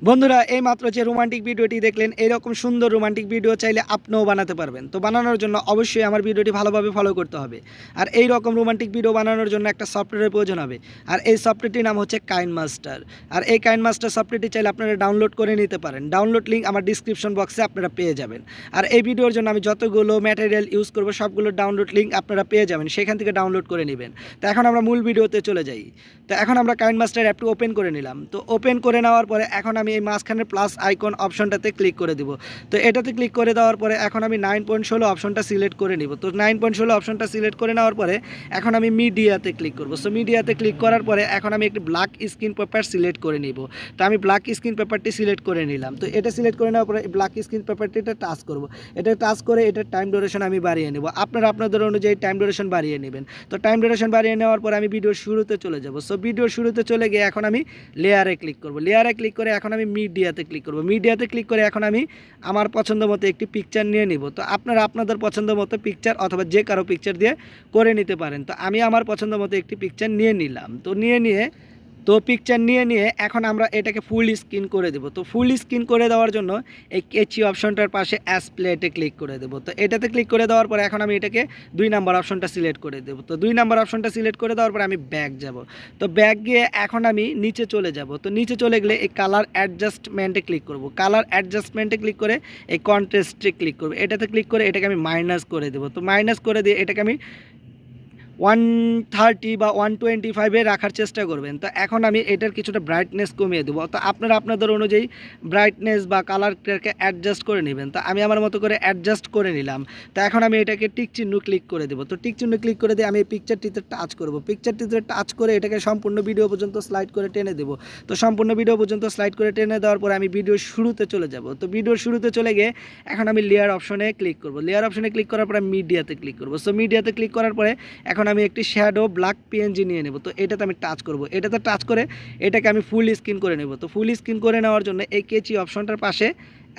বন্ধুরা এই মাত্র যে রোমান্টিক ভিডিওটি দেখলেন এরকম সুন্দর রোমান্টিক ভিডিও চাইলে আপনিও বানাতে পারবেন। তো বানানোর জন্য অবশ্যই আমার ভিডিওটি ভালোভাবে ফলো করতে হবে। আর এই রকম রোমান্টিক ভিডিও বানানোর জন্য একটা সফটওয়্যারের প্রয়োজন হবে। আর এই সফটওয়্যারটির নাম হচ্ছে কাইনমাস্টার। আর এই কাইনমাস্টার সফটওয়্যারটি চাইলে আপনারা ডাউনলোড করে নিতে পারেন। ডাউনলোড লিঙ্ক আমার ডিসক্রিপশন বক্সে আপনারা পেয়ে যাবেন। আর এই ভিডিওর জন্য আমি যতগুলো ম্যাটেরিয়াল ইউজ করবো সবগুলো ডাউনলোড লিঙ্ক আপনারা পেয়ে যাবেন, সেখান থেকে ডাউনলোড করে নেবেন। তো এখন আমরা মূল ভিডিওতে চলে যাই। তো এখন আমরা কাইনমাস্টার অ্যাপটি ওপেন করে নিলাম। তো ওপেন করে নেওয়ার পরে এখন আমি এই মাঝখানের প্লাস আইকন অপশনটাতে ক্লিক করে দিব। তো এটাতে ক্লিক করে দেওয়ার পরে এখন আমি 9.16 অপশনটা সিলেক্ট করে নিব। তো 9.16 অপশনটা সিলেক্ট করে নেওয়ার পরে এখন আমি মিডিয়াতে ক্লিক করব। সো মিডিয়াতে ক্লিক করার পরে এখন আমি একটি ব্ল্যাক স্ক্রিন পেপার সিলেক্ট করে নিব। তো আমি ব্ল্যাক স্ক্রিন পেপারটি সিলেক্ট করে নিলাম। তো এটা সিলেক্ট করে নেওয়ার পরে ব্ল্যাক স্ক্রিন পেপারটি টাচ করব। এটা টাচ করে এটার টাইম ডিউরেশন আমি বাড়িয়ে নেব। আপনারা আপনাদের অনুযায়ী টাইম ডিউরেশন বাড়িয়ে নেবেন। তো টাইম ডিউরেশন বাড়িয়ে নেওয়ার পরে আমি ভিডিওর শুরুতে চলে যাব। সো ভিডিওর শুরুতে চলে গিয়ে এখন আমি লেয়ারে ক্লিক করব। লেয়ারে ক্লিক করে এখন আমি মিডিয়াতে ক্লিক করব। মিডিয়াতে ক্লিক করে এখন আমি আমার পছন্দ মতো একটি পিকচার নিয়ে নিব। তো আপনারা আপনাদের পছন্দ মতো পিকচার অথবা যে কারো পিকচার দিয়ে করে নিতে পারেন। তো আমি আমার পছন্দ মতো একটি পিকচার নিয়ে নিলাম। তো পিকচার নিয়ে এখন আমরা এটাকে ফুল স্ক্রিন করে দেব। তো ফুল স্ক্রিন করে দেওয়ার জন্য এই কেচি অপশনটার পাশে অ্যাস প্লেটে ক্লিক করে দেব। তো এটাতে ক্লিক করে দেওয়ার পরে এখন আমি এটাকে 2 নাম্বার অপশনটা সিলেক্ট করে দেব। তো 2 নাম্বার অপশনটা সিলেক্ট করে দেওয়ার পরে আমি ব্যাক যাব। তো ব্যাক গিয়ে এখন আমি নিচে চলে যাব। তো নিচে চলে গেলে এই কালার অ্যাডজাস্টমেন্টে ক্লিক করব। কালার অ্যাডজাস্টমেন্টে ক্লিক করে এই কন্ট্রাস্টে ক্লিক করব। এটাতে ক্লিক করে এটাকে আমি মাইনাস করে দেব। তো মাইনাস করে দিয়ে এটাকে আমি 130 বা 125-এ রাখার চেষ্টা করবেন। তো এখন আমি এটার কিছুটা ব্রাইটনেস কমিয়ে দেবো। তো আপনারা আপনাদের অনুযায়ী ব্রাইটনেস বা কালারটাকে অ্যাডজাস্ট করে নেবেন। তো আমি আমার মতো করে অ্যাডজাস্ট করে নিলাম। তো এখন আমি এটাকে টিক চিহ্ন ক্লিক করে দেবো। তো টিক চিহ্ন ক্লিক করে দিয়ে আমি এই পিকচারটিতে টাচ করব। পিকচারটিতে টাচ করে এটাকে সম্পূর্ণ ভিডিও পর্যন্ত স্লাইড করে টেনে দেবো। তো সম্পূর্ণ ভিডিও পর্যন্ত স্লাইড করে টেনে দেওয়ার পরে আমি ভিডিওর শুরুতে চলে যাব। তো ভিডিওর শুরুতে চলে গিয়ে এখন আমি লেয়ার অপশনে ক্লিক করব। লেয়ার অপশনে ক্লিক করার পরে মিডিয়াতে ক্লিক করব। সো মিডিয়াতে ক্লিক করার পরে এখন আমি একটি শ্যাডো ব্ল্যাক পিএনজি নিয়ে নেব। তো এটাতে আমি টাচ করব। এটাতে টাচ করে এটাকে আমি ফুল স্ক্রিন করে নেব। তো ফুল স্ক্রিন করে নেওয়ার জন্য এই কেচি অপশনটার পাশে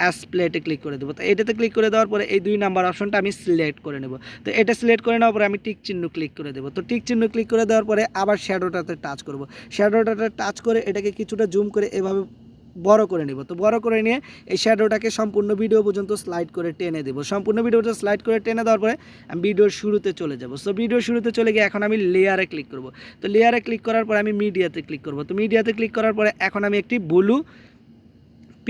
অ্যাস প্লেটে ক্লিক করে দেবো। তো এটাতে ক্লিক করে দেওয়ার পরে এই 2 নাম্বার অপশনটা আমি সিলেক্ট করে নেব। তো এটা সিলেক্ট করে নেওয়ার পরে আমি টিক চিহ্ন ক্লিক করে দেবো। তো টিক চিহ্ন ক্লিক করে দেওয়ার পরে আবার শ্যাডোটাতে টাচ করব। শ্যাডোটাতে টাচ করে এটাকে কিছুটা জুম করে এভাবে বড় করে নেব। তো বড় করে নিয়ে এই শ্যাডোটাকে সম্পূর্ণ ভিডিও পর্যন্ত স্লাইড করে টেনে দেবো। সম্পূর্ণ ভিডিওটা স্লাইড করে টেনে দেওয়ার পরে আমি ভিডিওর শুরুতে চলে যাব। সো ভিডিওর শুরুতে চলে গিয়ে এখন আমি লেয়ারে ক্লিক করব। তো লেয়ারে ক্লিক করার পরে আমি মিডিয়াতে ক্লিক করব। তো মিডিয়াতে ক্লিক করার পরে এখন আমি একটি ব্লু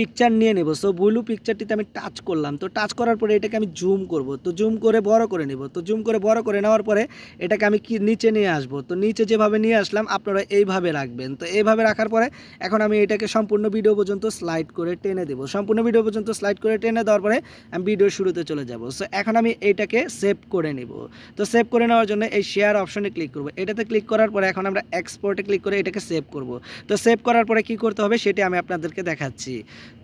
পিকচার নিয়ে নেব। সো ব্লু পিকচারটিতে আমি টাচ করলাম। তো টাচ করার পরে এটাকে আমি জুম করব। তো জুম করে বড় করে নেব। তো জুম করে বড় করে নেওয়ার পরে এটাকে আমি নিচে নিয়ে আসব। তো নিচে যেভাবে নিয়ে আসলাম আপনারা এইভাবে রাখবেন। তো এইভাবে রাখার পরে এখন আমি এটাকে সম্পূর্ণ ভিডিও পর্যন্ত স্লাইড করে টেনে দেব। সম্পূর্ণ ভিডিও পর্যন্ত স্লাইড করে টেনে দেওয়ার পরে আমি ভিডিওর শুরুতে চলে যাব। সো এখন আমি এটাকে সেভ করে নেব। তো সেভ করে নেওয়ার জন্য এই শেয়ার অপশনে ক্লিক করব। এটাতে ক্লিক করার পরে এখন আমরা এক্সপোর্টে ক্লিক করে এটাকে সেভ করব। তো সেভ করার পরে কি করতে হবে সেটা আমি আপনাদেরকে দেখাচ্ছি।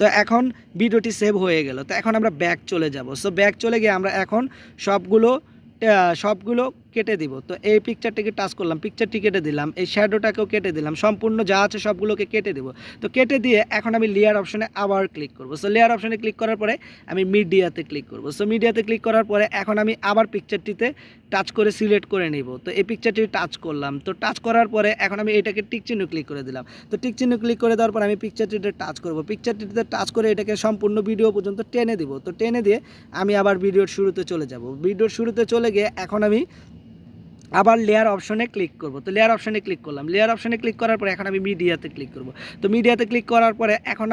তো এখন ভিডিওটি সেভ হয়ে গেল। তো এখন আমরা ব্যাক চলে যাব। সো ব্যাক চলে গিয়ে আমরা এখন সবগুলো কেটে দিব। তো এই পিকচারটিকে টাচ করলাম, পিকচারটি কেটে দিলাম, এই শ্যাডোটাকেও কেটে দিলাম, সম্পূর্ণ যা আছে সবগুলোকে কেটে দেব। তো কেটে দিয়ে এখন আমি লেয়ার অপশনে আবার ক্লিক করব। সো লেয়ার অপশনে ক্লিক করার পরে আমি মিডিয়াতে ক্লিক করব। সো মিডিয়াতে ক্লিক করার পরে এখন আমি আবার পিকচারটিতে টাচ করে সিলেক্ট করে নিব। তো এই পিকচারটি টাচ করলাম। তো টাচ করার পরে এখন আমি এটাকে টিক চিহ্ন ক্লিক করে দিলাম। তো টিক চিহ্ন ক্লিক করে দেওয়ার পরে আমি পিকচারটিতে টাচ করব। পিকচারটিতে টাচ করে এটাকে সম্পূর্ণ ভিডিও পর্যন্ত টেনে দিব। তো টেনে দিয়ে আমি আবার ভিডিওর শুরুতে চলে যাব। ভিডিওর শুরুতে চলে গিয়ে এখন আমি আবার লেয়ার অপশনে ক্লিক করব। তো লেয়ার অপশনে ক্লিক করলাম। লেয়ার অপশনে ক্লিক করার পরে এখন আমি মিডিয়াতে ক্লিক করব। তো মিডিয়াতে ক্লিক করার পরে এখন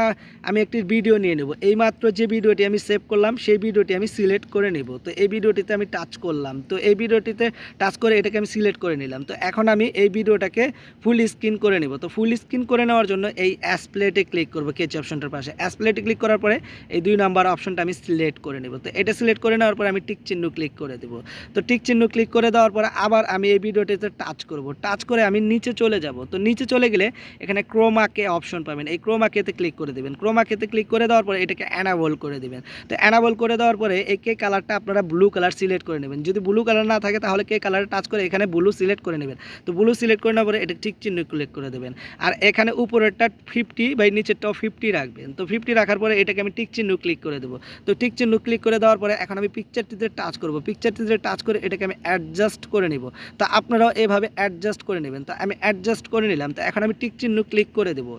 আমি একটি ভিডিও নিয়ে নেব। এইমাত্র যে ভিডিওটি আমি সেভ করলাম সেই ভিডিওটি আমি সিলেক্ট করে নেব। তো এই ভিডিওটিতে আমি টাচ করলাম। তো এই ভিডিওটিতে টাচ করে এটাকে আমি সিলেক্ট করে নিলাম। তো এখন আমি এই ভিডিওটাকে ফুল স্ক্রিন করে নেব। তো ফুল স্ক্রিন করে নেওয়ার জন্য এই অ্যাস প্লেটে ক্লিক করব। কেচি অপশনটার পাশে অ্যাস প্লেটে ক্লিক করার পরে এই 2 নাম্বার অপশনটা আমি সিলেক্ট করে নেব। তো এটা সিলেক্ট করে নেওয়ার পরে আমি টিক চিহ্ন ক্লিক করে দেব। তো টিক চিহ্ন ক্লিক করে দেওয়ার পরে আবার আমি এই ভিডিওটিতে টাচ করব। টাচ করে আমি নিচে চলে যাব। তো নিচে চলে গেলে এখানে ক্রোমাকে অপশন পাবেন। এই ক্রোমাকেতে ক্লিক করে দেবেন। ক্রোমাকেতে ক্লিক করে দেওয়ার পরে এটাকে অ্যানাবল করে দেবেন। তো অ্যানাবল করে দেওয়ার পরে এই কে কালারটা আপনারা ব্লু কালার সিলেক্ট করে নেবেন। যদি ব্লু কালার না থাকে তাহলে কে কালারে টাচ করে এখানে ব্লু সিলেক্ট করে নেবেন। তো ব্লু সিলেক্ট করে নেওয়ার পরে এটা টিক চিহ্ন ক্লিক করে দেবেন। আর এখানে উপরেরটা 50 বা নিচেরটাও 50 রাখবেন। তো 50 রাখার পরে এটাকে আমি টিক চিহ্ন ক্লিক করে দেবো। তো টিক চিহ্ন ক্লিক করে দেওয়ার পরে এখন আমি পিকচারটিতে টাচ করব। পিকচারটিতে টাচ করে এটাকে আমি অ্যাডজাস্ট করে নেব। তো আপনারাও এভাবে অ্যাডজাস্ট করে নেবেন। তো আমি অ্যাডজাস্ট করে নিলাম। তো এখন আমি টিক চিহ্ন ক্লিক করে দেব।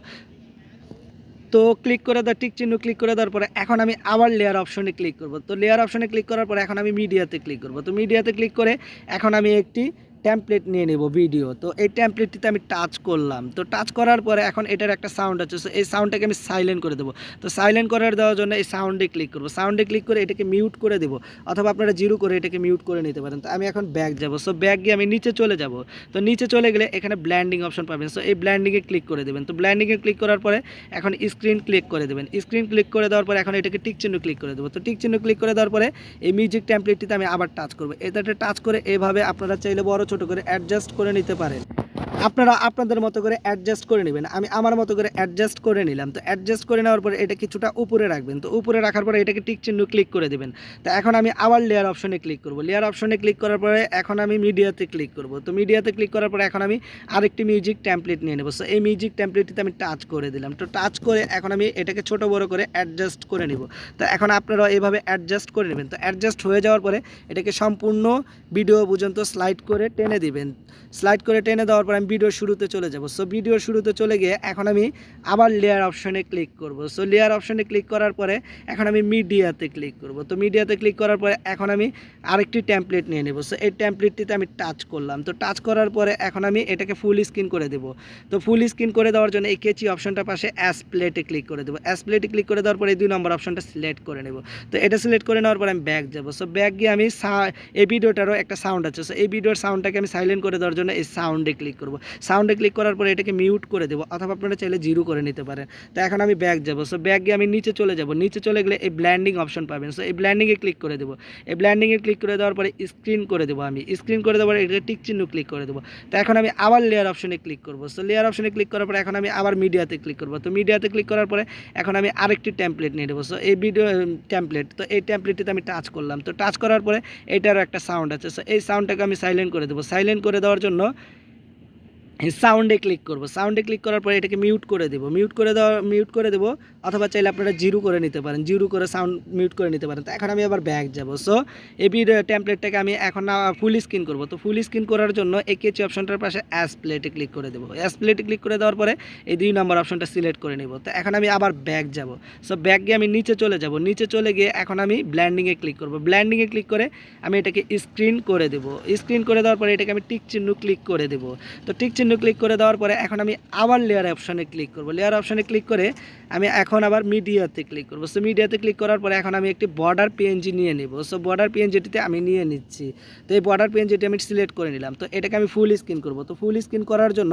তো ক্লিক করে দেওয়ার টিক চিহ্ন ক্লিক করে দেওয়ার পরে এখন আমি আবার লেয়ার অপশনে ক্লিক করব। তো লেয়ার অপশনে ক্লিক করার পরে এখন আমি মিডিয়াতে ক্লিক করব। তো মিডিয়াতে ক্লিক করে এখন আমি একটি টেমপ্লেট নিয়ে নেব ভিডিও। তো এই টেমপ্লেটটিতে আমি টাচ করলাম। তো টাচ করার পরে এখন এটার একটা সাউন্ড আছে, সো এই সাউন্ডটাকে আমি সাইলেন্ট করে দেবো। তো সাইলেন্ট করার দেওয়ার জন্য এই সাউন্ডে ক্লিক করব। সাউন্ডে ক্লিক করে এটাকে মিউট করে দেবো, অথবা আপনারা জিরো করে এটাকে মিউট করে নিতে পারেন। তো আমি এখন ব্যাক যাব। সো ব্যাক গিয়ে আমি নিচে চলে যাব। তো নিচে চলে গেলে এখানে ব্ল্যান্ডিং অপশন পাবেন। সো এই ব্ল্যান্ডিংয়ে ক্লিক করে দেবেন। তো ব্ল্যান্ডিংয়ে ক্লিক করার পরে এখন স্ক্রিন ক্লিক করে দেবেন। স্ক্রিন ক্লিক করে দেওয়ার পরে এখন এটাকে টিক চিহ্ন ক্লিক করে দেবো। তো টিক চিহ্ন ক্লিক করে দেওয়ার পরে এই মিউজিক টেমপ্লেটটিতে আমি আবার টাচ করবো। এটাতে টাচ করে এভাবে আপনারা চাইলে বড় ছোট করে অ্যাডজাস্ট করে নিতে পারেন। আপনারা আপনাদের মতো করে অ্যাডজাস্ট করে নেবেন। আমি আমার মতো করে অ্যাডজাস্ট করে নিলাম। তো অ্যাডজাস্ট করে নেওয়ার পরে এটা কিছুটা উপরে রাখবেন। তো উপরে রাখার পরে এটাকে টিক চিহ্ন ক্লিক করে দেবেন। তো এখন আমি আবার লেয়ার অপশনে ক্লিক করব। লেয়ার অপশনে ক্লিক করার পরে এখন আমি মিডিয়াতে ক্লিক করব। তো মিডিয়াতে ক্লিক করার পরে এখন আমি আরেকটি মিউজিক টেমপ্লেট নিয়ে নেব। সো এই মিউজিক টেমপ্লেটটিতে আমি টাচ করে দিলাম। তো টাচ করে এখন আমি এটাকে ছোট বড় করে অ্যাডজাস্ট করে নিব। তো এখন আপনারা এইভাবে অ্যাডজাস্ট করে নেবেন। তো অ্যাডজাস্ট হয়ে যাওয়ার পরে এটাকে সম্পূর্ণ ভিডিও পর্যন্ত স্লাইড করে টেনে দিবেন। স্লাইড করে টেনে দেওয়ার পর আমি ভিডিও শুরুতে চলে যাব। সো ভিডিও শুরুতে চলে গিয়ে এখন আমি আবার লেয়ার অপশনে ক্লিক করব। সো লেয়ার অপশনে ক্লিক করার পরে এখন আমি মিডিয়াতে ক্লিক করব। তো মিডিয়াতে ক্লিক করার পরে এখন আমি আরেকটি টেমপ্লেট নিয়ে নেব। সো এই টেমপ্লেটটিতে আমি টাচ করলাম। তো টাচ করার পরে এখন আমি এটাকে ফুল স্ক্রিন করে দেব। তো ফুল স্ক্রিন করে দেওয়ার জন্য এই কেচি অপশনটা পাশে অ্যাস প্লেটে ক্লিক করে দেবো। অ্যাস প্লেটে ক্লিক করে দেওয়ার পরে এই 2 নম্বর অপশনটা সিলেক্ট করে নেব। তো এটা সিলেক্ট করে নেওয়ার পরে আমি ব্যাক যাব। সো ব্যাক গিয়ে আমি এই ভিডিওটারও একটা সাউন্ড আছে, সো এই ভিডিওর সাউন্ডটাকে আমি সাইলেন্ট করে দেওয়ার জন্য এই সাউন্ডে ক্লিক করব। সাউন্ডে ক্লিক করার পরে এটাকে মিউট করে দেবো, অথবা আপনারা চাইলে জিরো করে নিতে পারেন। তো এখন আমি ব্যাক যাব। সো ব্যাক গিয়ে আমি নিচে চলে যাব। নিচে চলে গেলে এই ব্ল্যান্ডিং অপশন পাবেন। সো এই ব্ল্যান্ডিংয়ে ক্লিক করে দেবো। এই ব্ল্যান্ডিংয়ে ক্লিক করে দেওয়ার পরে স্ক্রিন করে দেবো। আমি স্ক্রিন করে দেওয়ার পরে এটাকে টিক চিহ্ন ক্লিক করে দেবো। তো এখন আমি আবার লেয়ার অপশনে ক্লিক করব। সো লেয়ার অপশনে ক্লিক করার পরে এখন আমি আবার মিডিয়াতে ক্লিক করব। তো মিডিয়াতে ক্লিক করার পরে এখন আমি আরেকটি টেমপ্লেট নিয়ে নেবো। সো এই ভিডিও টেমপ্লেট, তো এই টেমপ্লেটটিতে আমি টাচ করলাম। তো টাচ করার পরে এটারও একটা সাউন্ড আছে, সো এই সাউন্ডটাকে আমি সাইলেন্ট করে দেবো। সাইলেন্ট করে দেওয়ার জন্য সাউন্ডে ক্লিক করব। সাউন্ডে ক্লিক করার পরে এটাকে মিউট করে দেবো। মিউট করে দেবো, অথবা চাইলে আপনারা জিরো করে নিতে পারেন, জিরো করে সাউন্ড মিউট করে নিতে পারেন। তো এখন আমি আবার ব্যাক যাব। সো এই ভিডিও টেমপ্লেটটাকে আমি এখন ফুল স্ক্রিন করব। তো ফুল স্ক্রিন করার জন্য এই কেচি অপশনটার পাশে অ্যাস প্লেটে ক্লিক করে দেবো। অ্যাস প্লেটে ক্লিক করে দেওয়ার পরে এই 2 নম্বর অপশনটা সিলেক্ট করে নেব। তো এখন আমি আবার ব্যাক যাব। সো ব্যাক গিয়ে আমি নিচে চলে যাব। নিচে চলে গিয়ে এখন আমি ব্ল্যান্ডিংয়ে ক্লিক করব। ব্ল্যান্ডিংয়ে ক্লিক করে আমি এটাকে স্ক্রিন করে দেবো। স্ক্রিন করে দেওয়ার পরে এটাকে আমি টিক চিহ্ন ক্লিক করে দেবো। তো টিক চিহ্ন ক্লিক করে দেওয়ার পরে এখন আমি আবার লেয়ার অপশনে ক্লিক করব। লেয়ার অপশনে ক্লিক করে আমি এখন আবার মিডিয়াতে ক্লিক করব। সো মিডিয়াতে ক্লিক করার পরে এখন আমি একটি বর্ডার পিএনজি নিয়ে নেব। সো বর্ডার পিএনজিটিতে আমি নিয়ে নিচ্ছি। তো এই বর্ডার পিএনজিটি আমি সিলেক্ট করে নিলাম। তো এটাকে আমি ফুল স্ক্রিন করব। তো ফুল স্ক্রিন করার জন্য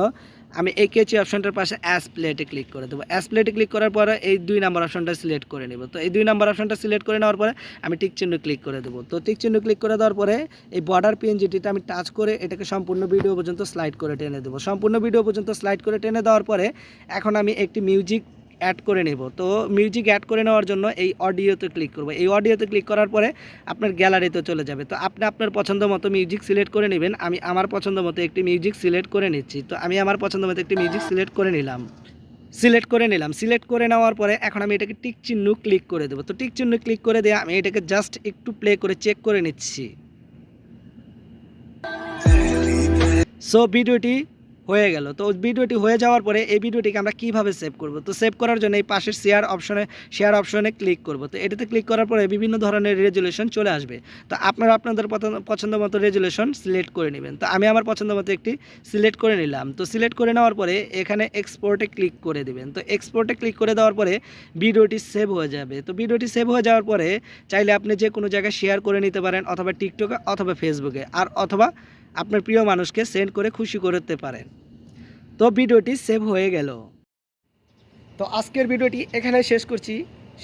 আমি এই কেচি অপশনটার পাশে অ্যাস প্লেটে ক্লিক করে দেবো। অ্যাস প্লেটে ক্লিক করার পরে এই 2 নম্বর অপশনটা সিলেক্ট করে নেব। তো এই 2 নম্বর অপশনটা সিলেক্ট করে নেওয়ার পরে আমি টিক চিহ্ন ক্লিক করে দেবো। তো টিক চিহ্ন ক্লিক করে দেওয়ার পরে এই বর্ডার পিএনজিটিতে আমি টাচ করে এটাকে সম্পূর্ণ ভিডিও পর্যন্ত স্লাইড করে টেনে দেবো। সম্পূর্ণ ভিডিও পর্যন্ত স্লাইড করে টেনে দেওয়ার পরে এখন আমি একটি মিউজিক অ্যাড করে নেব। তো মিউজিক অ্যাড করে নেওয়ার জন্য এই অডিওতে ক্লিক করব। এই অডিওতে ক্লিক করার পরে আপনার গ্যালারিতে চলে যাবে। তো আপনি আপনার পছন্দ মতো মিউজিক সিলেক্ট করে নেবেন। আমি আমার পছন্দ মতো একটি মিউজিক সিলেক্ট করে নিচ্ছি। তো আমি আমার পছন্দ মতো একটি মিউজিক সিলেক্ট করে নিলাম। সিলেক্ট করে নেওয়ার পরে এখন আমি এটাকে টিক চিহ্ন ক্লিক করে দেবো। তো টিক চিহ্ন ক্লিক করে দিয়ে আমি এটাকে জাস্ট একটু প্লে করে চেক করে নিচ্ছি। সো ভিডিওটি হয়ে গেল। তো ভিডিওটি হয়ে যাওয়ার পরে এই ভিডিওটিকে আমরা কিভাবে সেভ করব? তো সেভ করার জন্য এই পাশের শেয়ার অপশনে ক্লিক করব। তো এটাতে ক্লিক করার পরে বিভিন্ন ধরনের রেজুলেশন চলে আসবে। তো আপনারা আপনাদের পছন্দ মতো রেজুলেশন সিলেক্ট করে নেবেন। তো আমি আমার পছন্দ মতো একটি সিলেক্ট করে নিলাম। তো সিলেক্ট করে নেওয়ার পরে এখানে এক্সপোর্টে ক্লিক করে দেবেন। তো এক্সপোর্টে ক্লিক করে দেওয়ার পরে ভিডিওটি সেভ হয়ে যাবে। তো ভিডিওটি সেভ হয়ে যাওয়ার পরে চাইলে আপনি যে কোনো জায়গায় শেয়ার করে নিতে পারেন, অথবা টিকটকে অথবা ফেসবুকে, আর অথবা আপনার প্রিয় মানুষকে সেন্ড করে খুশি করতে পারেন। তো ভিডিওটি সেভ হয়ে গেল। তো আজকের ভিডিওটি এখানে শেষ করছি।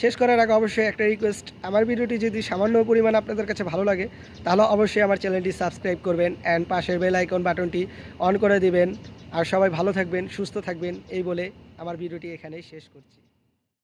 শেষ করার আগে অবশ্যই একটা রিকোয়েস্ট, আমার ভিডিওটি যদি সামান্য পরিমাণ আপনাদের কাছে ভালো লাগে তাহলে অবশ্যই আমার চ্যানেলটি সাবস্ক্রাইব করবেন অ্যান্ড পাশের বেল আইকন বাটনটি অন করে দিবেন। আর সবাই ভালো থাকবেন, সুস্থ থাকবেন এই বলে আমার ভিডিওটি এখানেই শেষ করছি।